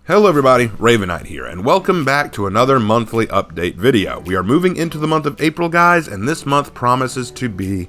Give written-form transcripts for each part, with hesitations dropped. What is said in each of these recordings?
Hello everybody, Ravenite here, and welcome back to another monthly update video. We are moving into the month of April, guys, and this month promises to be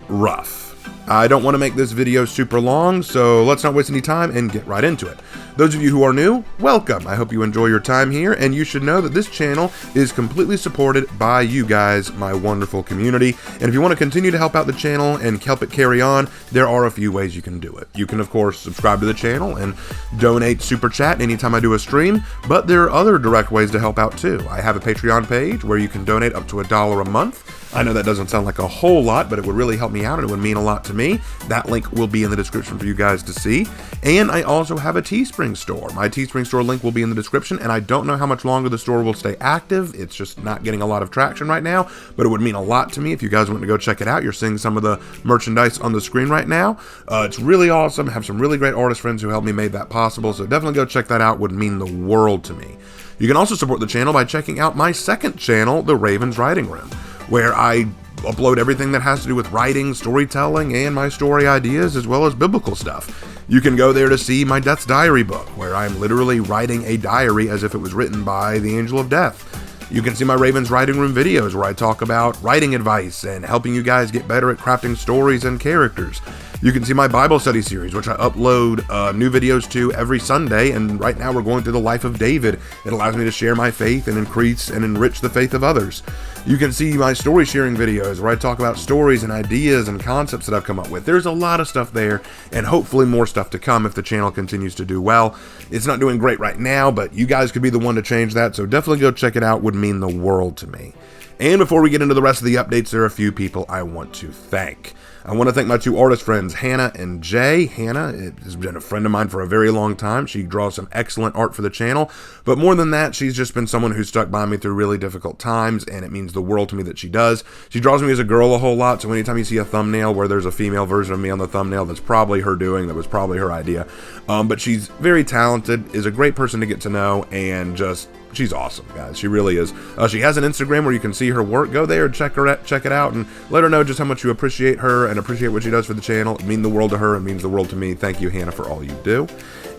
rough. I don't want to make this video super long, so let's not waste any time and get right into it. Those of you who are new, welcome. I hope you enjoy your time here, and you should know that this channel is completely supported by you guys, my wonderful community. And if you want to continue to help out the channel and help it carry on, there are a few ways you can do it. You can, of course, subscribe to the channel and donate super chat anytime I do a stream, but there are other direct ways to help out too. I have a Patreon page where you can donate up to $1 a month. I know that doesn't sound like a whole lot, but it would really help me out and it would mean a lot to me. That link will be in the description for you guys to see. And I also have a Teespring store. My Teespring store link will be in the description, and I don't know how much longer the store will stay active. It's just not getting a lot of traction right now, but it would mean a lot to me if you guys want to go check it out. You're seeing some of the merchandise on the screen right now. It's really awesome. I have some really great artist friends who helped me make that possible, so definitely go check that out. It would mean the world to me. You can also support the channel by checking out my second channel, The Raven's Writing Room, where I upload everything that has to do with writing, storytelling, and my story ideas, as well as biblical stuff. You can go there to see my Death's Diary book, where I'm literally writing a diary as if it was written by the Angel of Death. You can see my Raven's Writing Room videos, where I talk about writing advice and helping you guys get better at crafting stories and characters. You can see my Bible study series, which I upload new videos to every Sunday, and right now we're going through the life of David. It allows me to share my faith and increase and enrich the faith of others. You can see my story sharing videos, where I talk about stories and ideas and concepts that I've come up with. There's a lot of stuff there, and hopefully more stuff to come if the channel continues to do well. It's not doing great right now, but you guys could be the one to change that, so definitely go check it out. It would mean the world to me. And before we get into the rest of the updates, there are a few people I want to thank. I want to thank my two artist friends, Hannah and Jay. Hannah has been a friend of mine for a very long time. She draws some excellent art for the channel, but more than that, she's just been someone who's stuck by me through really difficult times, and it means the world to me that she does. She draws me as a girl a whole lot, so anytime you see a thumbnail where there's a female version of me on the thumbnail, that's probably her doing, that was probably her idea. But she's very talented, is a great person to get to know, and just she's awesome, guys. She really is. She has an Instagram where you can see her work. Go there and check it out, and let her know just how much you appreciate her and appreciate what she does for the channel. It means the world to her. It means the world to me. Thank you, Hannah, for all you do.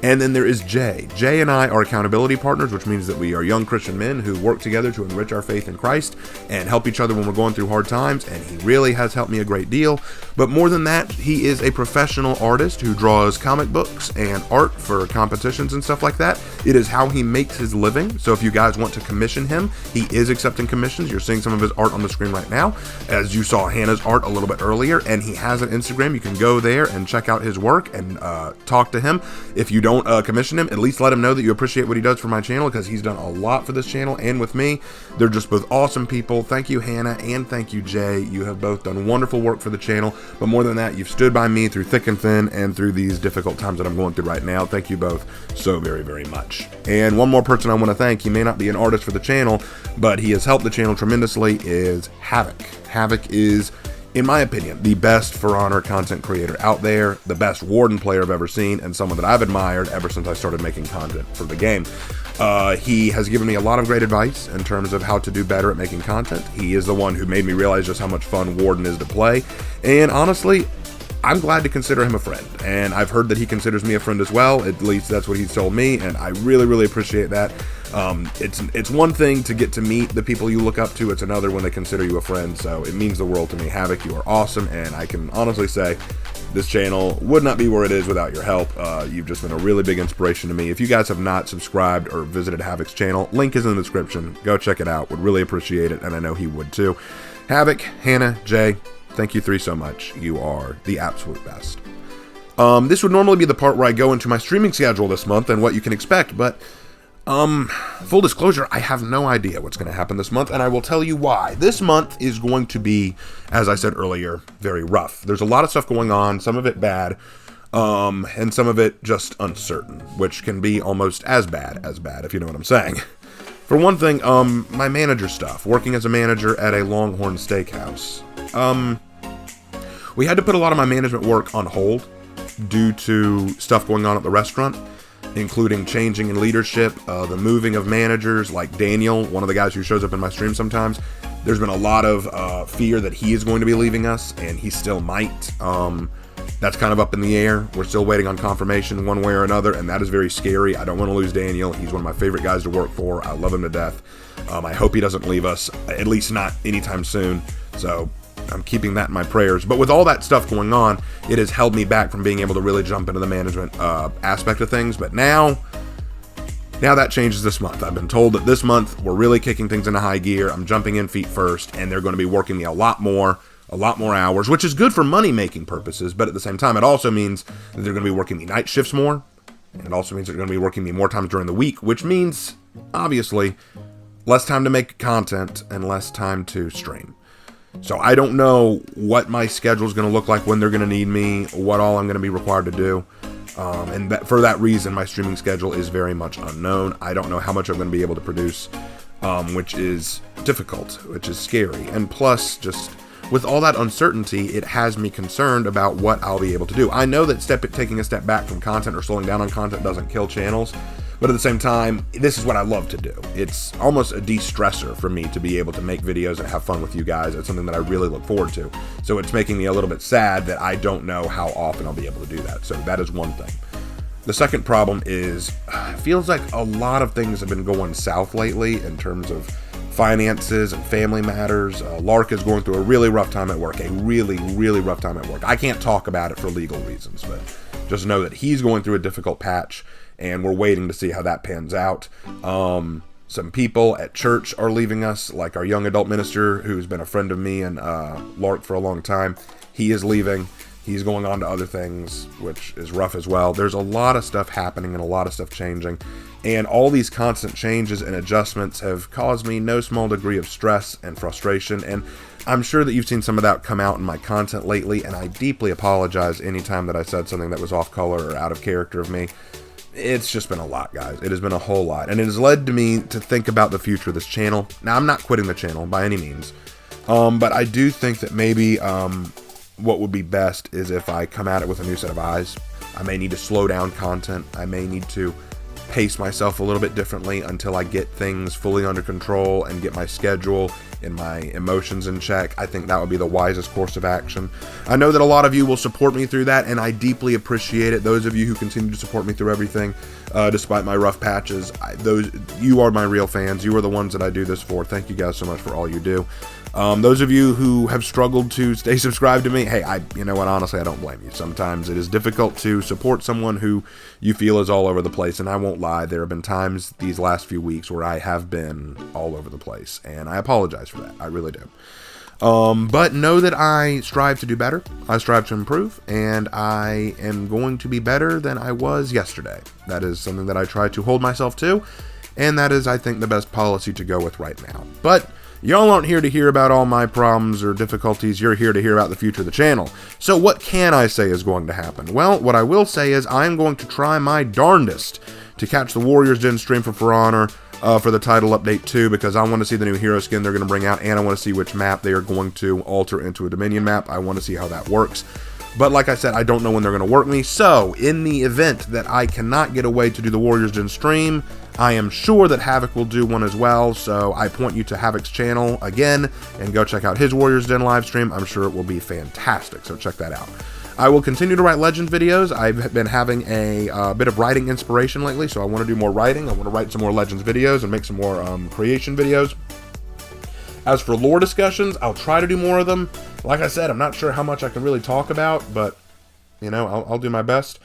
And then there is Jay. Jay and I are accountability partners, which means that we are young Christian men who work together to enrich our faith in Christ and help each other when we're going through hard times, and he really has helped me a great deal. But more than that, he is a professional artist who draws comic books and art for competitions and stuff like that. It is how he makes his living, so if you guys want to commission him, he is accepting commissions. You're seeing some of his art on the screen right now, as you saw Hannah's art a little bit earlier, and he has an Instagram. You can go there and check out his work and talk to him. If you don't commission him, at least let him know that you appreciate what he does for my channel, because he's done a lot for this channel and with me. They're just both awesome people. Thank you, Hannah, and thank you, Jay. You have both done wonderful work for the channel, but more than that, you've stood by me through thick and thin and through these difficult times that I'm going through right now. Thank you both so very, very much. And one more person I want to thank, he may not be an artist for the channel, but he has helped the channel tremendously, is Havok. Havok is, in my opinion, the best For Honor content creator out there, the best Warden player I've ever seen, and someone that I've admired ever since I started making content for the game. He has given me a lot of great advice in terms of how to do better at making content. He is the one who made me realize just how much fun Warden is to play, and honestly, I'm glad to consider him a friend, and I've heard that he considers me a friend as well. At least that's what he's told me, and I really, really appreciate that. It's one thing to get to meet the people you look up to. It's another when they consider you a friend, so it means the world to me. Havok, you are awesome, and I can honestly say this channel would not be where it is without your help. You've just been a really big inspiration to me. If you guys have not subscribed or visited Havok's channel, link is in the description. Go check it out. Would really appreciate it, and I know he would too. Havok, Hannah, Jay, thank you three so much. You are the absolute best. This would normally be the part where I go into my streaming schedule this month and what you can expect, but full disclosure, I have no idea what's going to happen this month, and I will tell you why. This month is going to be, as I said earlier, very rough. There's a lot of stuff going on, some of it bad, and some of it just uncertain, which can be almost as bad, if you know what I'm saying. For one thing, my manager stuff, working as a manager at a Longhorn Steakhouse. We had to put a lot of my management work on hold due to stuff going on at the restaurant, including changing in leadership, the moving of managers like Daniel, one of the guys who shows up in my stream sometimes. There's been a lot of fear that he is going to be leaving us, and he still might. That's kind of up in the air. We're still waiting on confirmation one way or another, and that is very scary. I don't want to lose Daniel. He's one of my favorite guys to work for. I love him to death. I hope he doesn't leave us, at least not anytime soon. So I'm keeping that in my prayers. But with all that stuff going on, it has held me back from being able to really jump into the management aspect of things. But now that changes this month. I've been told that this month we're really kicking things into high gear. I'm jumping in feet first, and they're going to be working me a lot more hours, which is good for money-making purposes. But at the same time, it also means that they're going to be working me night shifts more. And it also means they're going to be working me more times during the week, which means, obviously, less time to make content and less time to stream. So I don't know what my schedule is going to look like, when they're going to need me, what all I'm going to be required to do. And for that reason, my streaming schedule is very much unknown. I don't know how much I'm going to be able to produce, which is difficult, which is scary. And plus, just with all that uncertainty, it has me concerned about what I'll be able to do. I know that taking a step back from content or slowing down on content doesn't kill channels, but at the same time, this is what I love to do. It's almost a de-stressor for me to be able to make videos and have fun with you guys. It's something that I really look forward to. So it's making me a little bit sad that I don't know how often I'll be able to do that. So that is one thing. The second problem is, it feels like a lot of things have been going south lately in terms of finances and family matters. Lark is going through a really rough time at work, a really, really rough time at work. I can't talk about it for legal reasons, but just know that he's going through a difficult patch, and we're waiting to see how that pans out. Some people at church are leaving us, like our young adult minister, who's been a friend of me and Lark for a long time. He is leaving. He's going on to other things, which is rough as well. There's a lot of stuff happening and a lot of stuff changing. And all these constant changes and adjustments have caused me no small degree of stress and frustration. And I'm sure that you've seen some of that come out in my content lately. And I deeply apologize anytime that I said something that was off color or out of character of me. It's just been a lot, guys. It has been a whole lot. And it has led to me to think about the future of this channel. Now, I'm not quitting the channel by any means. But I do think that maybe what would be best is if I come at it with a new set of eyes. I may need to slow down content. I may need to pace myself a little bit differently until I get things fully under control and get my schedule and my emotions in check. I think that would be the wisest course of action. I know that a lot of you will support me through that, and I deeply appreciate it. Those of you who continue to support me through everything, despite my rough patches, you are my real fans. You are the ones that I do this for. Thank you guys so much for all you do. Those of you who have struggled to stay subscribed to me, hey, you know what, honestly, I don't blame you. Sometimes it is difficult to support someone who you feel is all over the place, and I won't lie, there have been times these last few weeks where I have been all over the place, and I apologize for that. I really do. But know that I strive to do better. I strive to improve, and I am going to be better than I was yesterday. That is something that I try to hold myself to, and that is, I think, the best policy to go with right now. But y'all aren't here to hear about all my problems or difficulties. You're here to hear about the future of the channel. So what can I say is going to happen? Well, what I will say is I'm going to try my darndest to catch the Warriors Den stream For Honor for the title update 2, because I want to see the new hero skin they're going to bring out, and I want to see which map they are going to alter into a Dominion map. I want to see how that works. But like I said, I don't know when they're going to work me. So in the event that I cannot get away to do the Warriors Den stream, I am sure that Havok will do one as well, so I point you to Havok's channel again, and go check out his Warriors Den live stream. I'm sure it will be fantastic, so check that out. I will continue to write Legends videos. I've been having a bit of writing inspiration lately, so I want to do more writing. I want to write some more Legends videos and make some more creation videos. As for lore discussions, I'll try to do more of them. Like I said, I'm not sure how much I can really talk about, but, you know, I'll do my best.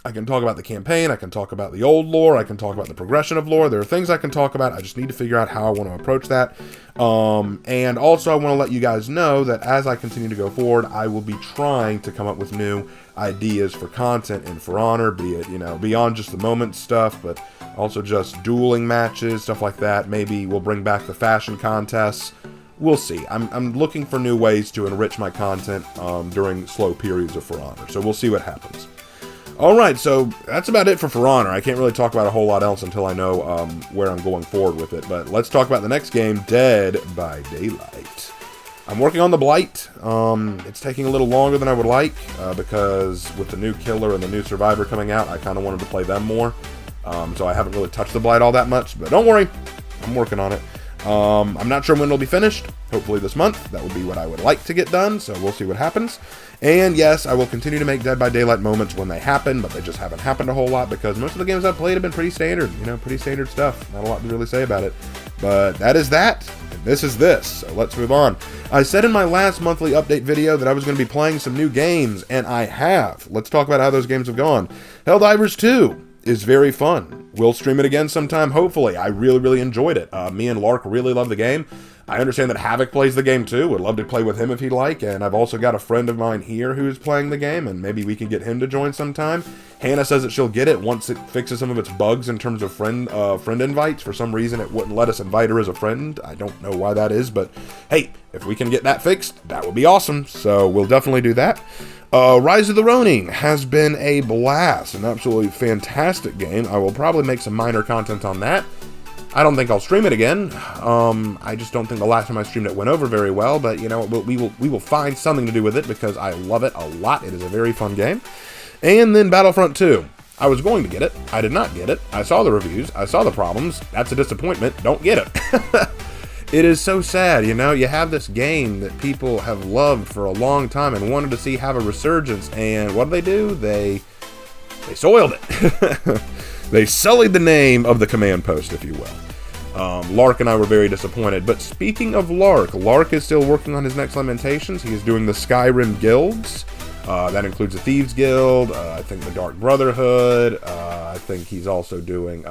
I can talk about the campaign, I can talk about the old lore, I can talk about the progression of lore. There are things I can talk about, I just need to figure out how I want to approach that. And also I want to let you guys know that as I continue to go forward, I will be trying to come up with new ideas for content and For Honor, be it, you know, beyond just the moment stuff, but also just dueling matches, stuff like that. Maybe we'll bring back the fashion contests. We'll see. I'm looking for new ways to enrich my content during slow periods of For Honor, so we'll see what happens. Alright, so that's about it for Honor. I can't really talk about a whole lot else until I know where I'm going forward with it. But let's talk about the next game, Dead by Daylight. I'm working on the Blight. It's taking a little longer than I would like because with the new Killer and the new Survivor coming out, I kind of wanted to play them more. So I haven't really touched the Blight all that much, but don't worry, I'm working on it. I'm not sure when it'll be finished. Hopefully this month. That would be what I would like to get done, so we'll see what happens. And yes, I will continue to make Dead by Daylight moments when they happen, but they just haven't happened a whole lot because most of the games I've played have been pretty standard, pretty standard stuff. Not a lot to really say about it. But that is that, and this is this, so let's move on. I said in my last monthly update video that I was going to be playing some new games, and I have. Let's talk about how those games have gone. Helldivers 2 is very fun. We'll stream it again sometime, hopefully. I really enjoyed it. Me and Lark really love the game. I understand that Havok plays the game too. Would love to play with him if he'd like. And I've also got a friend of mine here who's playing the game, and maybe we can get him to join sometime. Hannah says that she'll get it once it fixes some of its bugs in terms of friend invites. For some reason, it wouldn't let us invite her as a friend. I don't know why that is, but hey, if we can get that fixed, that would be awesome. So we'll definitely do that. Rise of the Ronin has been a blast, an absolutely fantastic game. I will probably make some minor content on that. I don't think I'll stream it again. I just don't think the last time I streamed it went over very well, but you know, we will find something to do with it because I love it a lot. It is a very fun game. And then Battlefront 2. I was going to get it. I did not get it. I saw the reviews. I saw the problems. That's a disappointment. Don't get it. It is so sad, you have this game that people have loved for a long time and wanted to see have a resurgence, and what do? They soiled it. They sullied the name of the command post, if you will. Lark and I were very disappointed, but speaking of Lark is still working on his next Lamentations. He is doing the Skyrim guilds. That includes the Thieves Guild, I think the Dark Brotherhood, I think he's also doing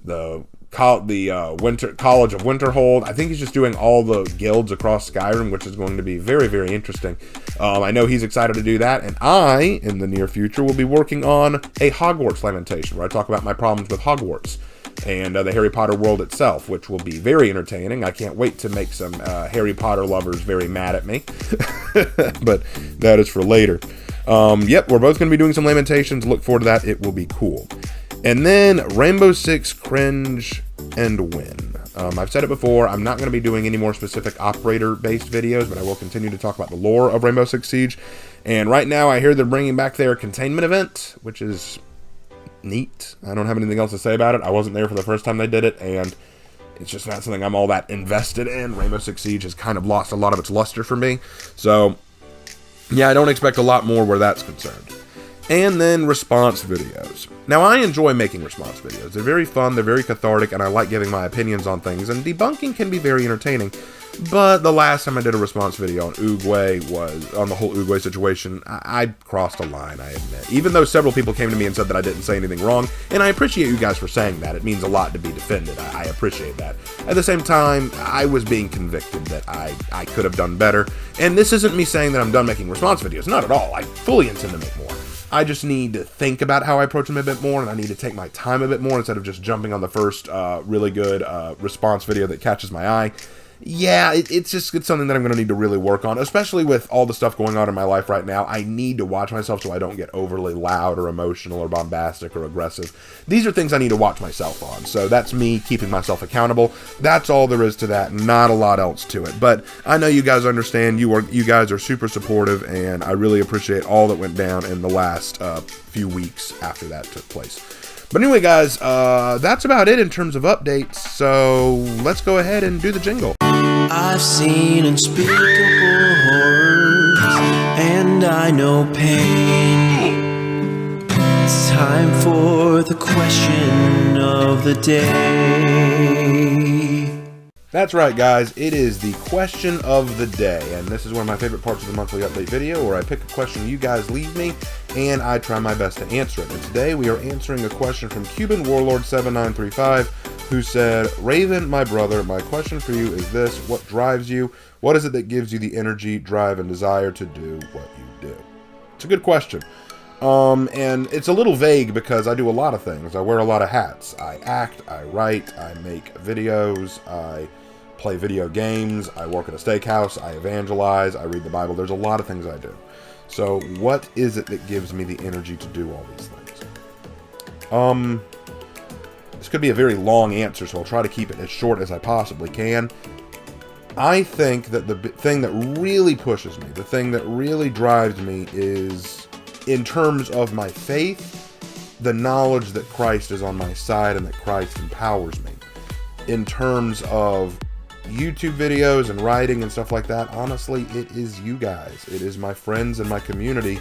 the College of Winterhold. I think he's just doing all the guilds across Skyrim, which is going to be very interesting. I know he's excited to do that, and I, in the near future, will be working on a Hogwarts Lamentation, where I talk about my problems with Hogwarts and the Harry Potter world itself, which will be very entertaining. I can't wait to make some Harry Potter lovers very mad at me, but that is for later. Yep, we're both going to be doing some Lamentations. Look forward to that. It will be cool. And then Rainbow Six Cringe and Win. I've said it before, I'm not going to be doing any more specific operator-based videos, but I will continue to talk about the lore of Rainbow Six Siege. And right now I hear they're bringing back their containment event, which is neat. I don't have anything else to say about it. I wasn't there for the first time they did it, and it's just not something I'm all that invested in. Rainbow Six Siege has kind of lost a lot of its luster for me. So, yeah, I don't expect a lot more where that's concerned. And then response videos. Now, I enjoy making response videos. They're very fun, they're very cathartic, and I like giving my opinions on things, and debunking can be very entertaining. But the last time I did a response video on Uruguay was, on the whole Uruguay situation, I crossed a line, I admit. Even though several people came to me and said that I didn't say anything wrong, and I appreciate you guys for saying that. It means a lot to be defended. I appreciate that. At the same time, I was being convicted that I could have done better. And this isn't me saying that I'm done making response videos. Not at all. I fully intend to make more. I just need to think about how I approach them a bit more, and I need to take my time a bit more instead of just jumping on the first really good response video that catches my eye. Yeah, it's something that I'm going to need to really work on, especially with all the stuff going on in my life right now. I need to watch myself so I don't get overly loud or emotional or bombastic or aggressive. These are things I need to watch myself on, so that's me keeping myself accountable. That's all there is to that, not a lot else to it. But I know you guys understand, you guys are super supportive, and I really appreciate all that went down in the last few weeks after that took place. But anyway, guys, that's about it in terms of updates, so let's go ahead and do the jingle. I've seen unspeakable horrors, and I know pain. It's time for the question of the day. That's right, guys. It is the question of the day, and this is one of my favorite parts of the monthly update video, where I pick a question you guys leave me, and I try my best to answer it. And today we are answering a question from Cuban Warlord 7935, who said, "Raven, my brother, my question for you is this: what drives you? What is it that gives you the energy, drive, and desire to do what you do?" It's a good question. And it's a little vague because I do a lot of things. I wear a lot of hats. I act, I write, I make videos, I play video games, I work at a steakhouse, I evangelize, I read the Bible. There's a lot of things I do. So what is it that gives me the energy to do all these things? This could be a very long answer, so I'll try to keep it as short as I possibly can. I think that the thing that really pushes me, the thing that really drives me is, in terms of my faith, the knowledge that Christ is on my side and that Christ empowers me. in terms of YouTube videos and writing and stuff like that, honestly, it is you guys. It is my friends and my community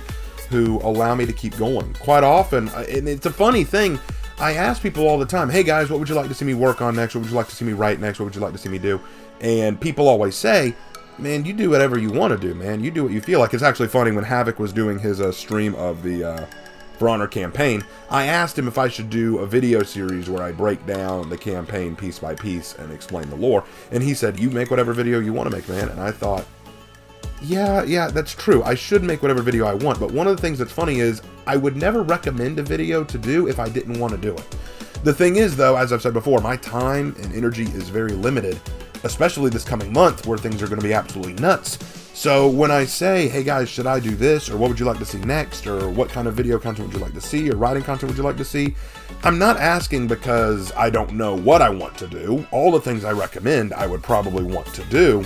who allow me to keep going. Quite often, and it's a funny thing, I ask people all the time, hey guys, what would you like to see me work on next? What would you like to see me write next? What would you like to see me do? And people always say, man, you do whatever you want to do, man. You do what you feel like. It's actually funny, when Havok was doing his stream of the For Honor campaign, I asked him if I should do a video series where I break down the campaign piece by piece and explain the lore. And he said, you make whatever video you want to make, man. And I thought, yeah, that's true. I should make whatever video I want. But one of the things that's funny is I would never recommend a video to do if I didn't want to do it. The thing is, though, as I've said before, my time and energy is very limited, especially this coming month where things are going to be absolutely nuts. So when I say, hey guys, should I do this? Or what would you like to see next? Or what kind of video content would you like to see? Or writing content would you like to see? I'm not asking because I don't know what I want to do. All the things I recommend, I would probably want to do.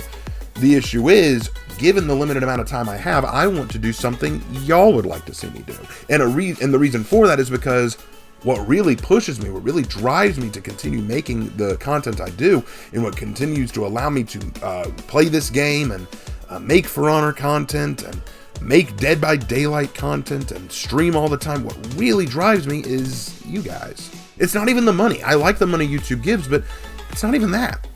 The issue is, given the limited amount of time I have, I want to do something y'all would like to see me do. And the reason for that is because what really pushes me, what really drives me to continue making the content I do, and what continues to allow me to play this game and make For Honor content and make Dead by Daylight content and stream all the time, what really drives me is you guys. It's not even the money. I like the money YouTube gives, but it's not even that.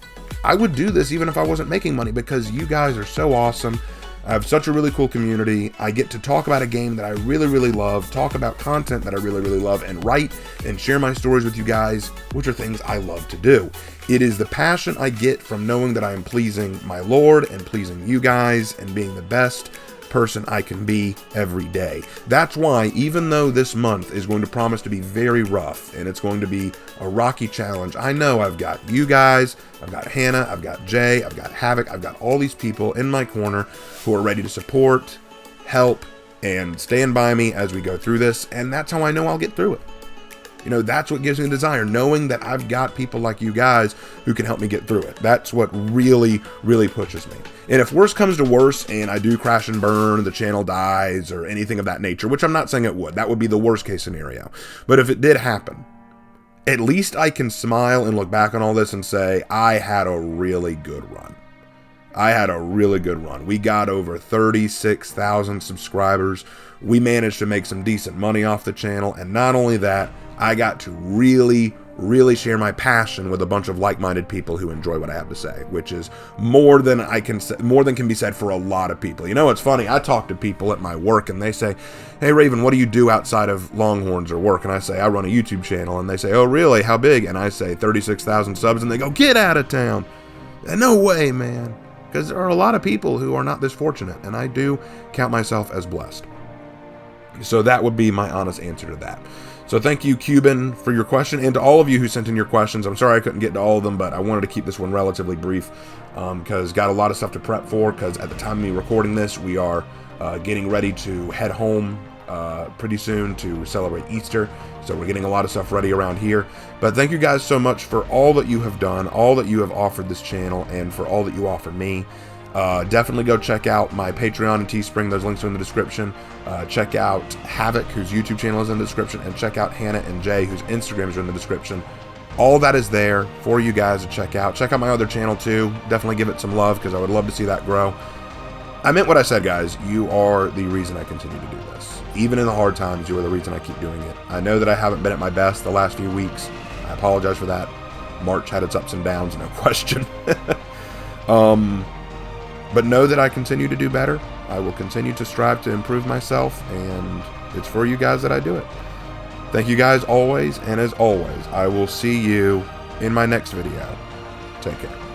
I would do this even if I wasn't making money, because you guys are so awesome. I have such a really cool community. I get to talk about a game that I really, really love, talk about content that I really, really love, and write and share my stories with you guys, which are things I love to do. It is the passion I get from knowing that I am pleasing my Lord and pleasing you guys and being the best person I can be every day. That's why, even though this month is going to promise to be very rough and it's going to be a rocky challenge, I know I've got you guys, I've got Hannah, I've got Jay, I've got Havok, I've got all these people in my corner who are ready to support, help, and stand by me as we go through this, and that's how I know I'll get through it. You know, that's what gives me the desire, knowing that I've got people like you guys who can help me get through it. That's what really, really pushes me. And if worse comes to worse and I do crash and burn, the channel dies, or anything of that nature, which I'm not saying it would, that would be the worst case scenario. But if it did happen, at least I can smile and look back on all this and say, I had a really good run. I had a really good run. We got over 36,000 subscribers. We managed to make some decent money off the channel. And not only that, I got to really, really share my passion with a bunch of like-minded people who enjoy what I have to say, which is more than can be said for a lot of people. You know, it's funny. I talk to people at my work and they say, hey Raven, what do you do outside of Longhorns or work? And I say, I run a YouTube channel. And they say, oh really? How big? And I say 36,000 subs. And they go, get out of town. And no way, man. Because there are a lot of people who are not this fortunate. And I do count myself as blessed. So that would be my honest answer to that. So thank you, Cuban, for your question, and to all of you who sent in your questions. I'm sorry I couldn't get to all of them, but I wanted to keep this one relatively brief because got a lot of stuff to prep for, because at the time of me recording this, we are getting ready to head home pretty soon to celebrate Easter. So we're getting a lot of stuff ready around here. But thank you guys so much for all that you have done, all that you have offered this channel, and for all that you offer me. Definitely go check out my Patreon and Teespring. Those links are in the description. Check out Havok, whose YouTube channel is in the description, and check out Hannah and Jay, whose Instagrams are in the description. All that is there for you guys to check out. Check out my other channel too. Definitely give it some love, because I would love to see that grow. I meant what I said, guys. You are the reason I continue to do this. Even in the hard times, you are the reason I keep doing it. I know that I haven't been at my best the last few weeks. I apologize for that. March had its ups and downs, no question. But know that I continue to do better. I will continue to strive to improve myself, and it's for you guys that I do it. Thank you guys always, and as always, I will see you in my next video. Take care.